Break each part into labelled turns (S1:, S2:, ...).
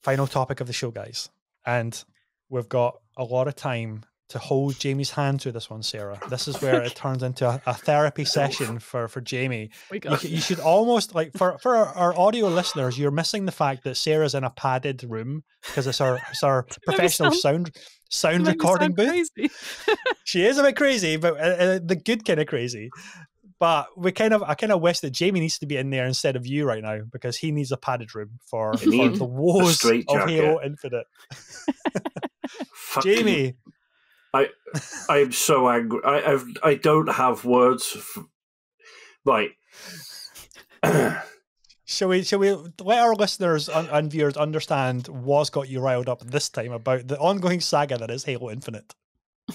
S1: final topic of the show, guys. And we've got a lot of time to hold Jamie's hand through this one, Sarah. This is where it turns into a therapy session for Jamie. You should almost, like, for our audio listeners, you're missing the fact that Sarah's in a padded room because it's our professional sound recording booth. She is a bit crazy, but the good kind of crazy. But I kind of wish that Jamie needs to be in there instead of you right now, because he needs a padded room for the woes of Halo Infinite. Jamie,
S2: I am so angry. I don't have words. Right.
S1: Shall we let our listeners and viewers understand what's got you riled up this time about the ongoing saga that is Halo Infinite?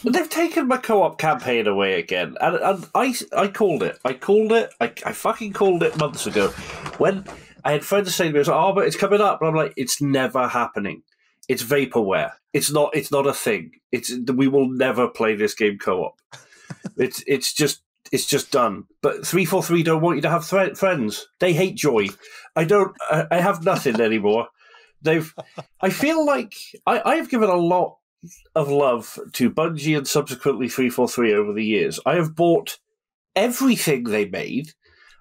S2: They've taken my co-op campaign away again, and I called it. I fucking called it months ago. When I had friends saying to me, "Oh, but it's coming up," and I'm like, "It's never happening. It's vaporware. It's not a thing. We will never play this game co-op. It's just done." But 343 don't want you to have friends. They hate joy. I have nothing anymore. I feel like I have given a lot of love to Bungie and subsequently 343 over the years. I have bought everything they made.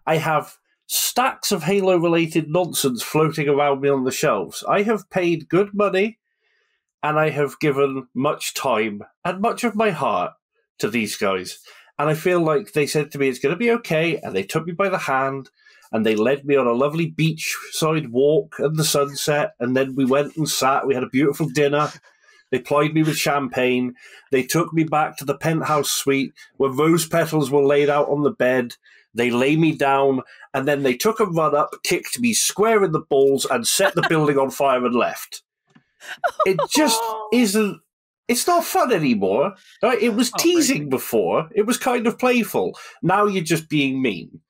S2: I have stacks of Halo-related nonsense floating around me on the shelves. I have paid good money, and I have given much time and much of my heart to these guys. And I feel like they said to me, it's going to be okay, and they took me by the hand, and they led me on a lovely beachside walk at the sunset, and then we went and sat. We had a beautiful dinner. They plied me with champagne. They took me back to the penthouse suite where rose petals were laid out on the bed. They lay me down, and then they took a run up, kicked me square in the balls, and set the building on fire and left. It just isn't. It's not fun anymore. Right? It was teasing before. It was kind of playful. Now you're just being mean.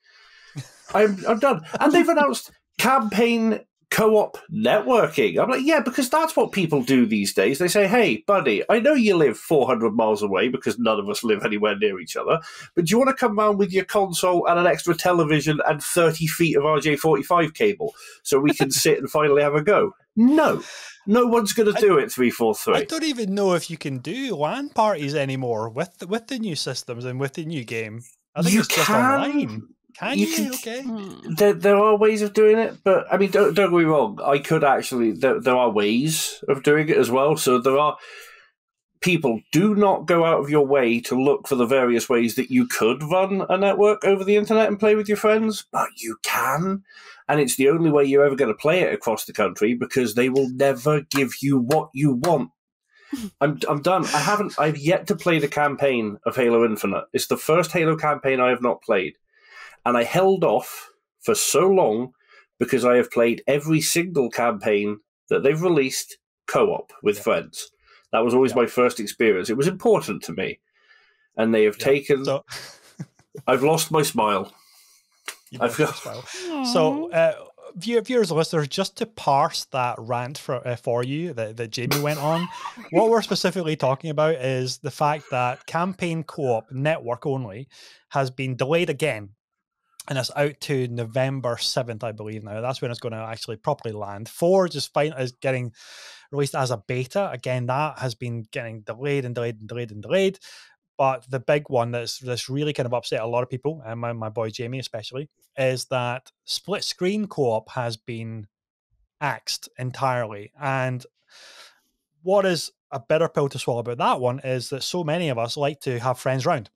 S2: I'm done. And they've announced campaign co-op networking. I'm like, yeah, because that's what people do these days. They say, hey, buddy, I know you live 400 miles away because none of us live anywhere near each other, but do you want to come round with your console and an extra television and 30 feet of RJ45 cable so we can sit and finally have a go? No one's going to do it, 343.
S1: I don't even know if you can do LAN parties anymore with the new systems and with the new game. I think it's just online. Can you? Okay.
S2: There are ways of doing it, but I mean, don't get me wrong. I could actually. There are ways of doing it as well. So there are people. Do not go out of your way to look for the various ways that you could run a network over the internet and play with your friends, but you can, and it's the only way you're ever going to play it across the country because they will never give you what you want. I'm done. I've yet to play the campaign of Halo Infinite. It's the first Halo campaign I have not played. And I held off for so long because I have played every single campaign that they've released co-op with friends. That was always my first experience. It was important to me. And they have taken... So, I've lost my smile.
S1: So, viewers and listeners, just to parse that rant for you that Jamie went on, what we're specifically talking about is the fact that campaign co-op network only has been delayed again. And it's out to November 7th, I believe now. That's when it's going to actually properly land. 4 is getting released as a beta. Again, that has been getting delayed and delayed and delayed and delayed. But the big one that's really kind of upset a lot of people, and my boy Jamie especially, is that split screen co-op has been axed entirely. And what is a bitter pill to swallow about that one is that so many of us like to have friends round.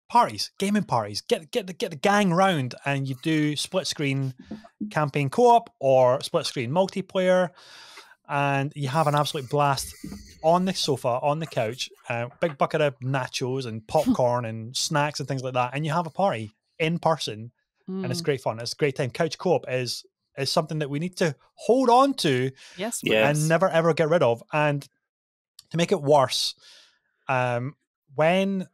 S1: Parties, gaming parties, get the gang round, and you do split screen campaign co-op or split screen multiplayer, and you have an absolute blast on the sofa, on the couch, big bucket of nachos and popcorn and snacks and things like that, and you have a party in person, and it's great fun. It's a great time. Couch co-op is something that we need to hold on to, and never ever get rid of. And to make it worse, when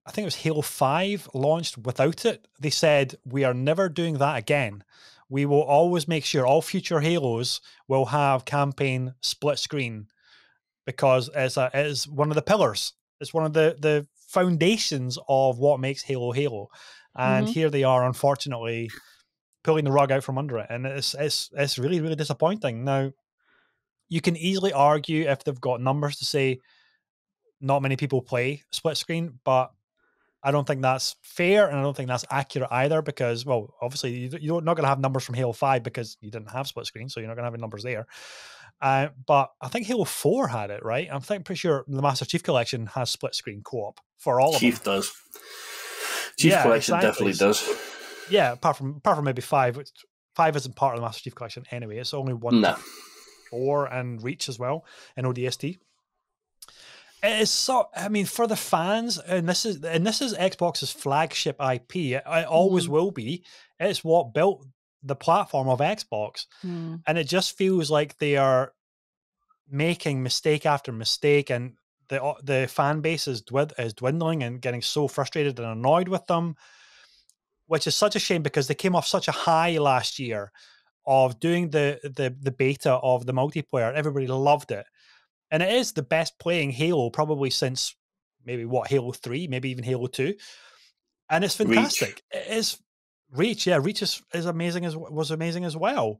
S1: I think it was Halo 5 launched without it, they said, we are never doing that again. We will always make sure all future Halos will have campaign split screen because it's one of the pillars. It's one of the foundations of what makes Halo Halo. And here they are, unfortunately, pulling the rug out from under it, and it's really, really disappointing. Now, you can easily argue if they've got numbers to say not many people play split screen, but I don't think that's fair, and I don't think that's accurate either, because, well, obviously you're not going to have numbers from Halo 5 because you didn't have split screen, so you're not going to have any numbers there. But I think Halo 4 had it, right? I'm pretty sure the Master Chief Collection has split screen co-op for all of them.
S2: Chief does. Chief Collection definitely does.
S1: Yeah, apart from maybe 5, which 5 isn't part of the Master Chief Collection anyway. It's only 1 to 4 and Reach as well, and ODST. It is so. I mean, for the fans, and this is Xbox's flagship IP. It always will be. It's what built the platform of Xbox, and it just feels like they are making mistake after mistake, and the fan base is dwindling and getting so frustrated and annoyed with them, which is such a shame because they came off such a high last year of doing the beta of the multiplayer. Everybody loved it. And it is the best playing Halo probably since maybe Halo 3, maybe even Halo 2. And it's fantastic. Reach. It is Reach. Yeah, Reach is amazing was amazing as well.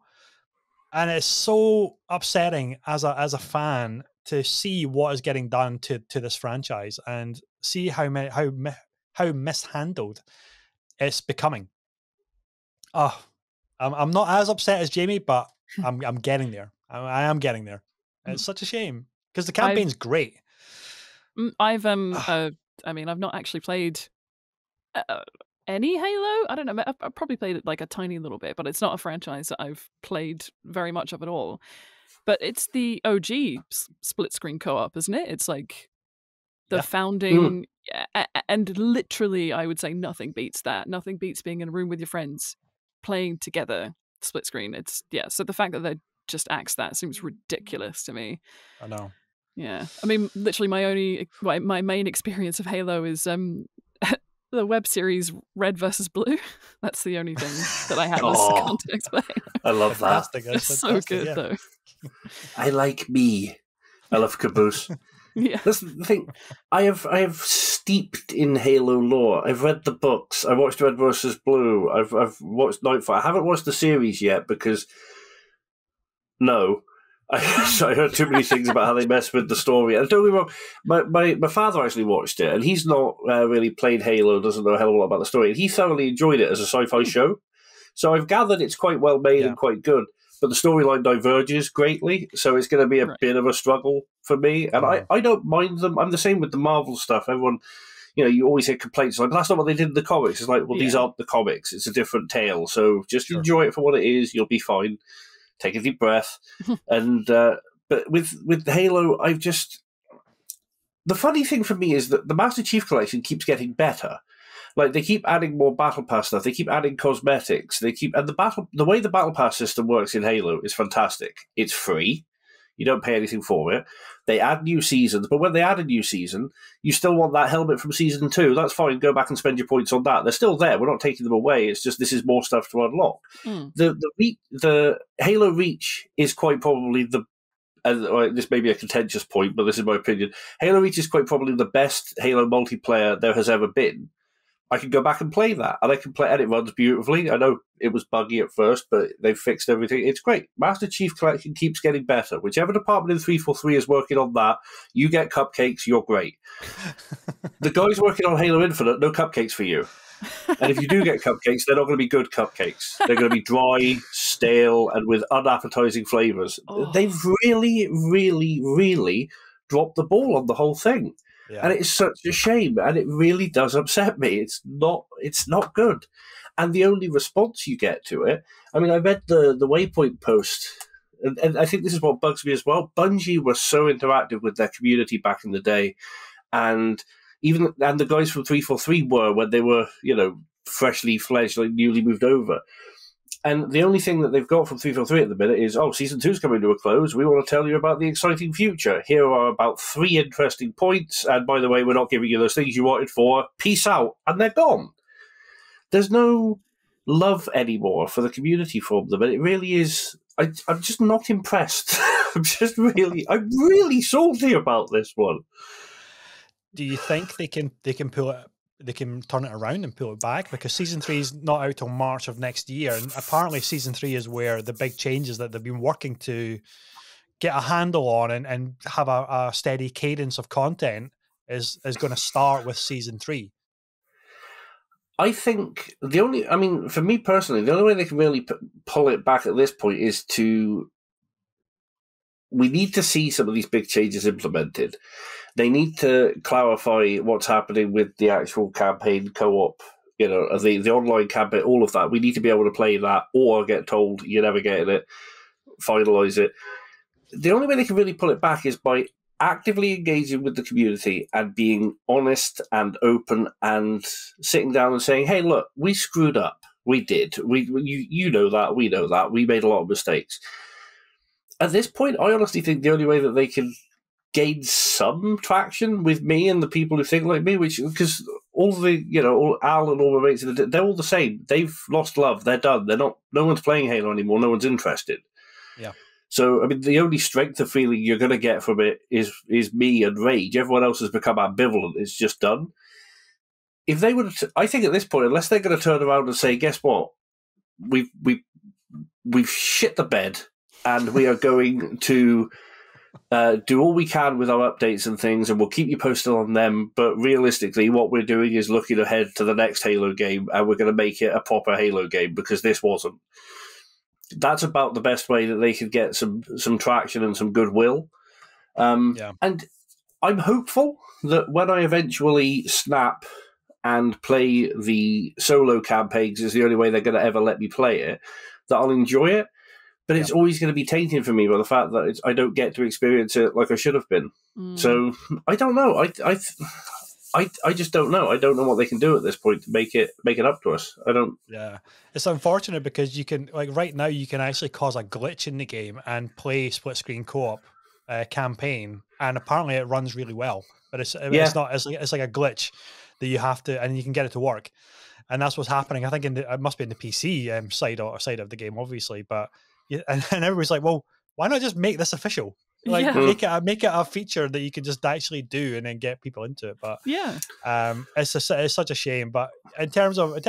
S1: And it's so upsetting as a fan to see what is getting done to this franchise and see how mishandled it's becoming. Oh, I'm not as upset as Jamie, but I'm getting there. I am getting there. It's such a shame. Because the campaign's great.
S3: I've I mean, I've not actually played any Halo. I don't know. I've probably played it like a tiny little bit, but it's not a franchise that I've played very much of at all. But it's the OG split screen co-op, isn't it? It's like the founding, and literally, I would say nothing beats that. Nothing beats being in a room with your friends, playing together, split screen. So the fact that they just axed that seems ridiculous to me.
S1: I know.
S3: Yeah, I mean, literally, my main experience of Halo is the web series Red versus Blue. That's the only thing that I have as context for Halo.
S2: I love that.
S3: It's so good, though.
S2: I like me. I love Caboose.
S3: Yeah,
S2: that's the thing. I have steeped in Halo lore. I've read the books. I watched Red versus Blue. I've watched Nightfall. I haven't watched the series yet because I heard too many things about how they mess with the story. And don't get me wrong, my father actually watched it, and he's not really played Halo, doesn't know a hell of a lot about the story, and he thoroughly enjoyed it as a sci-fi show. So I've gathered it's quite well made and quite good, but the storyline diverges greatly, so it's going to be a bit of a struggle for me. And I don't mind them. I'm the same with the Marvel stuff. Everyone, you always hear complaints like, that's not what they did in the comics. It's like, well, these aren't the comics. It's a different tale. So just enjoy it for what it is. You'll be fine. Take a deep breath. And but with Halo, the funny thing for me is that the Master Chief Collection keeps getting better. Like, they keep adding more Battle Pass stuff. They keep adding cosmetics. The way the Battle Pass system works in Halo is fantastic. It's free. You don't pay anything for it. They add new seasons, but when they add a new season, you still want that helmet from Season 2. That's fine. Go back and spend your points on that. They're still there. We're not taking them away. It's just this is more stuff to unlock. The Halo Reach is quite probably this may be a contentious point, but this is my opinion. Halo Reach is quite probably the best Halo multiplayer there has ever been. I can go back and play that, and and it runs beautifully. I know it was buggy at first, but they've fixed everything. It's great. Master Chief Collection keeps getting better. Whichever department in 343 is working on that, you get cupcakes, you're great. The guys working on Halo Infinite, no cupcakes for you. And if you do get cupcakes, they're not going to be good cupcakes. They're going to be dry, stale, and with unappetizing flavors. They've really, really, really dropped the ball on the whole thing. Yeah. And it's such a shame, and it really does upset me. It's not good. And the only response you get to it, I mean, I read the Waypoint post, and I think this is what bugs me as well. Bungie was so interactive with their community back in the day, and the guys from 343 were when they were, freshly fledged, like newly moved over. And the only thing that they've got from 343 at the minute is, Season 2's coming to a close. We want to tell you about the exciting future. Here are about 3 interesting points. And by the way, we're not giving you those things you wanted for. Peace out. And they're gone. There's no love anymore for the community from them. And it really is... I'm just not impressed. I'm really salty about this one.
S1: Do you think they can pull they can turn it around and pull it back, because season 3 is not out till March of next year, and apparently season 3 is where the big changes that they've been working to get a handle on and have a steady cadence of content is going to start with season 3.
S2: I think for me personally, the only way they can really pull it back at this point is we need to see some of these big changes implemented. They need to clarify what's happening with the actual campaign co-op, the online campaign, all of that. We need to be able to play that, or get told you're never getting it, finalize it. The only way they can really pull it back is by actively engaging with the community and being honest and open and sitting down and saying, hey, look, we screwed up. We did. You know that. We know that. We made a lot of mistakes. At this point, I honestly think the only way that they can gain some traction with me and the people who think like me, because all Al and all my mates, they're all the same. They've lost love. They're done. No one's playing Halo anymore. No one's interested.
S1: Yeah.
S2: So, the only strength of feeling you're going to get from it is me and rage. Everyone else has become ambivalent. It's just done. If they would, I think at this point, unless they're going to turn around and say, guess what? We've shit the bed, and we are going to do all we can with our updates and things, and we'll keep you posted on them. But realistically, what we're doing is looking ahead to the next Halo game, and we're going to make it a proper Halo game, because this wasn't. That's about the best way that they could get some traction and some goodwill. And I'm hopeful that when I eventually snap and play the solo campaign, because it's the only way they're going to ever let me play it, that I'll enjoy it. But it's always going to be tainted for me by the fact that I don't get to experience it like I should have been. So I don't know. I just don't know. I don't know what they can do at this point to make it up to us. I don't.
S1: Yeah, it's unfortunate because you can, like, right now you can actually cause a glitch in the game and play split screen co-op campaign, and apparently it runs really well. But it's not. It's like a glitch that you have to, and you can get it to work, and that's what's happening. I think it must be in the PC side of the game, obviously. But and everybody's like, well, why not just make this official? Like make it a feature that you can just actually do and then get people into it. But it's such a shame. But in terms of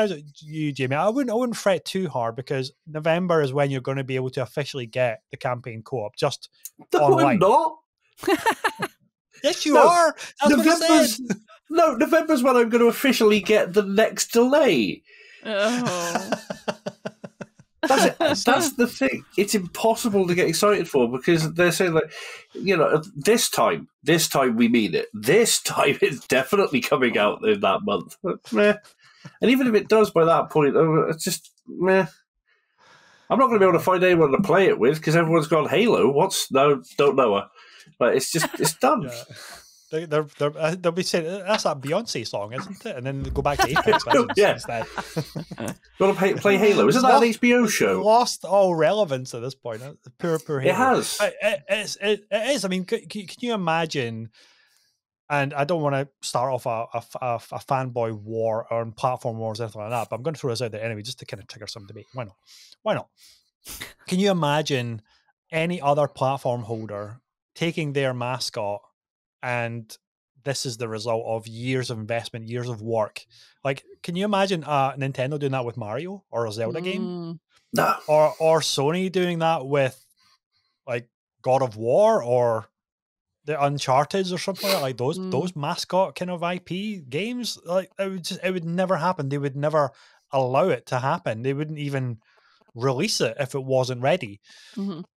S1: you, Jamie, I wouldn't fret too hard, because November is when you're going to be able to officially get the campaign co-op just online.
S2: No, I'm not.
S1: Yes, you are. That's what I said.
S2: No, November's when I'm going to officially get the next delay.
S3: Oh.
S2: That's the thing. It's impossible to get excited for, because they're saying, like, this time we mean it. This time it's definitely coming out in that month. But, meh. And even if it does by that point, it's just meh. I'm not going to be able to find anyone to play it with, because everyone's gone Halo. Don't know her. But it's done.
S1: Yeah. They'll be saying, that's that Beyonce song, isn't it? And then they go back to Apex instead.
S2: You want to play Halo? Isn't that an HBO show?
S1: Lost all relevance at this point. Poor Halo.
S2: It has.
S1: It is. I mean, can you imagine? And I don't want to start off a fanboy war or platform wars or anything like that, but I'm going to throw this out there anyway, just to kind of trigger some debate. Why not? Can you imagine any other platform holder taking their mascot, and this is the result of years of investment, years of work? Like, can you imagine Nintendo doing that with Mario or a Zelda game?
S2: No.
S1: Or Sony doing that with, like, God of War or the Uncharted or something like those mascot kind of IP games? Like, it would never happen. They would never allow it to happen. They wouldn't even release it if it wasn't ready.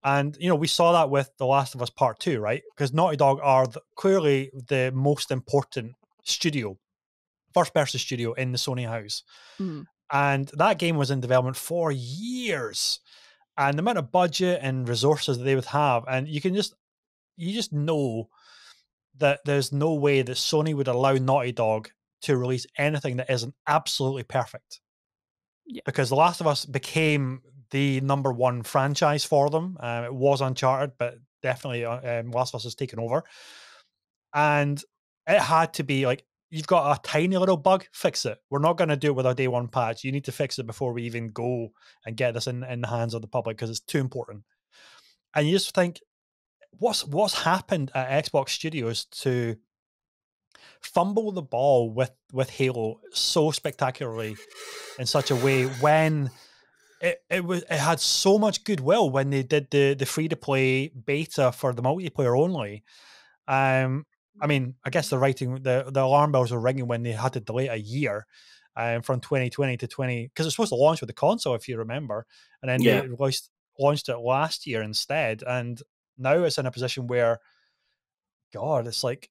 S1: And we saw that with The Last of Us Part 2, right? Because Naughty Dog are clearly the most important studio, first-person studio in the Sony house. And that game was in development for years, and the amount of budget and resources that they would have, and you just know that there's no way that Sony would allow Naughty Dog to release anything that isn't absolutely perfect. Because The Last of Us became the number one franchise for them. It was Uncharted, but definitely Last of Us has taken over. And it had to be like, you've got a tiny little bug, fix it. We're not going to do it with a day one patch. You need to fix it before we even go and get this in the hands of the public, because it's too important. And you just think, what's happened at Xbox Studios to fumble the ball with Halo so spectacularly in such a way when it had so much goodwill when they did the free to play beta for the multiplayer only. I mean, I guess the alarm bells were ringing when they had to delay it a year, from 2020 to 20, because it's supposed to launch with the console, if you remember, and then
S2: Yeah.
S1: they launched it last year instead, and now it's in a position where, God, it's like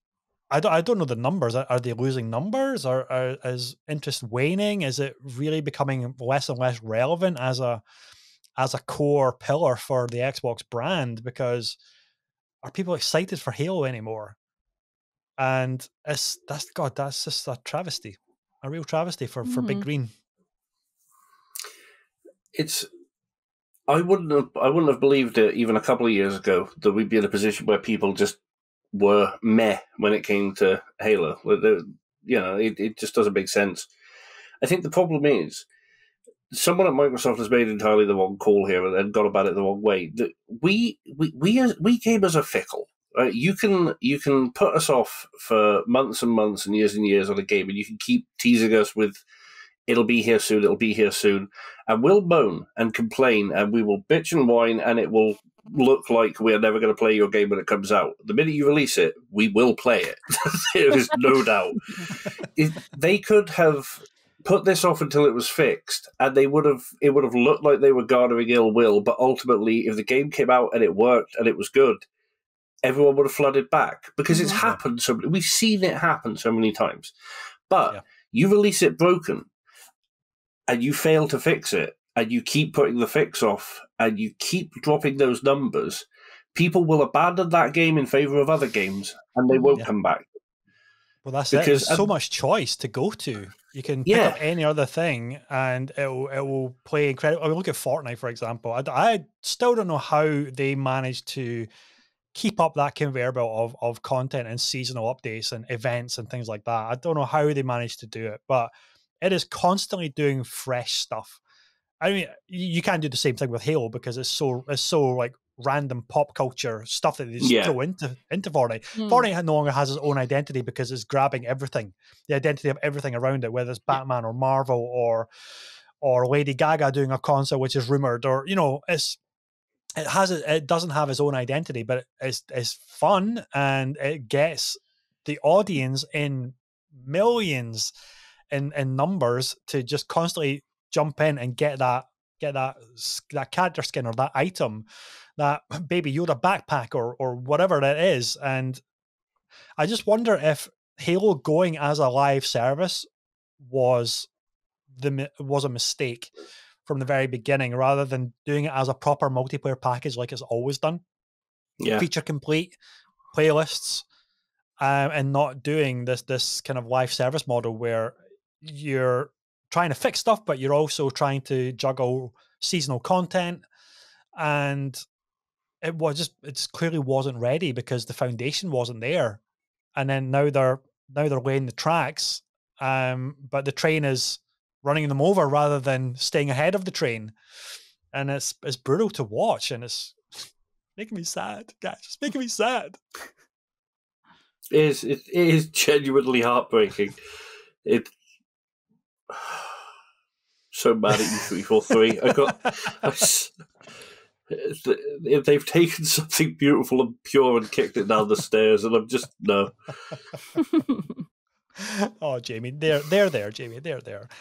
S1: I don't know the numbers. Are they losing numbers? Or is interest waning? Is it really becoming less and less relevant as a core pillar for the Xbox brand? Because are people excited for Halo anymore? And that's just a travesty, a real travesty for Big Green.
S2: It's I wouldn't have believed it even a couple of years ago that we'd be in a position where people just were meh when it came to Halo. It just doesn't make sense. I think the problem is someone at Microsoft has made entirely the wrong call here and gone about it the wrong way. That we gamers are fickle. Right? You can put us off for months and months and years on a game, and you can keep teasing us with it'll be here soon, and we'll moan and complain, and we will bitch and whine, and it will look like we are never going to play your game when it comes out. The minute you release it, we will play it. There is no doubt. They could have put this off until it was fixed, and it would have looked like they were garnering ill will, but ultimately, if the game came out and it worked and it was good, everyone would have flooded back, because it's happened we've seen it happen so many times. But you release it broken, and you fail to fix it, and you keep putting the fix off, and you keep dropping those numbers, people will abandon that game in favor of other games, and they won't come back.
S1: Well, that's it. There's so much choice to go to. You can pick up any other thing, and it will play incredible. I mean, look at Fortnite, for example. I still don't know how they managed to keep up that conveyor belt of content and seasonal updates and events and things like that. I don't know how they managed to do it, but it is constantly doing fresh stuff. I mean, you can't do the same thing with Halo because it's so like random pop culture stuff that they just throw into Fortnite. Fortnite no longer has its own identity because it's grabbing everything, the identity of everything around it, whether it's Batman or Marvel or Lady Gaga doing a concert which is rumored, or it doesn't have its own identity, but it's fun, and it gets the audience in millions in numbers to just constantly jump in and get that character skin or that item, that Baby Yoda backpack or whatever that is. And I just wonder if Halo going as a live service was a mistake from the very beginning, rather than doing it as a proper multiplayer package like it's always done. Feature complete playlists, and not doing this kind of live service model where you're trying to fix stuff, but you're also trying to juggle seasonal content. And it clearly wasn't ready because the foundation wasn't there. And then now they're laying the tracks, but the train is running them over rather than staying ahead of the train. And it's brutal to watch, and it's making me sad, guys. It's making me sad.
S2: It is genuinely heartbreaking. So mad at you, 343. They've taken something beautiful and pure and kicked it down the stairs, and I'm just no.
S1: Oh, Jamie, they're there, Jamie. They're there.